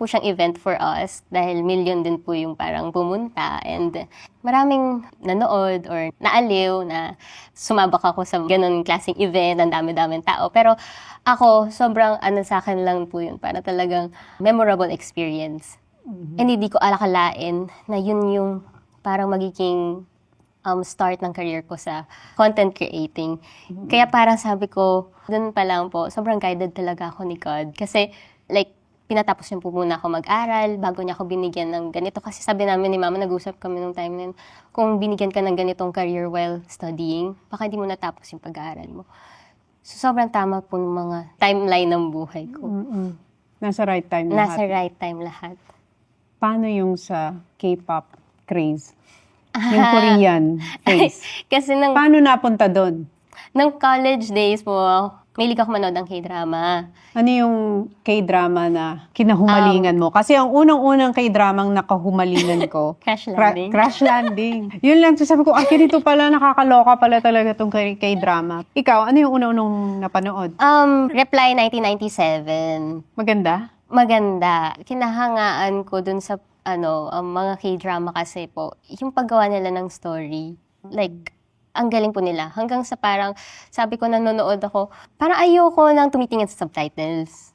po siyang event for us dahil million din po yung parang pumunta and maraming nanood or naaliw na sumabak ako sa ganun klaseng event, ang dami-daming tao. Pero ako, sobrang sa akin lang po yun, para talagang memorable experience. And hindi ko alakalain na yun yung parang magiging start ng career ko sa content creating. Kaya parang sabi ko, dun pa lang po, sobrang guided talaga ako ni God. Kasi like, pinatapos niya po muna ako mag-aral bago niya ako binigyan ng ganito. Kasi sabi namin ni Mama, nag-usap kami nung time na yun, kung binigyan ka ng ganitong career while studying, baka hindi mo natapos yung pag-aaral mo. So sobrang tama po ng mga timeline ng buhay ko. Nasa right time lahat. Nasa right time lahat. Paano yung sa K-pop craze? Yung Korean phase. Kasi nung Paano napunta doon? college days po, mahilig ako manood ng K-drama. Ano yung K-drama na kinahumalingan mo? Kasi ang unang-unang K-dramang nakahumalingan ko, Crash Landing. Crash Landing. Yun lang, sabi ko, ganito pala, nakakaloka pala talaga tong K-drama. Ikaw, ano yung unang-unang napanood? Reply 1997. Maganda? Maganda. Kinahangaan ko dun sa mga K-drama kasi po, yung paggawa nila ng story. Like, ang galing po nila. Hanggang sa parang, sabi ko nanonood ako, parang ayoko nang tumitingin sa subtitles.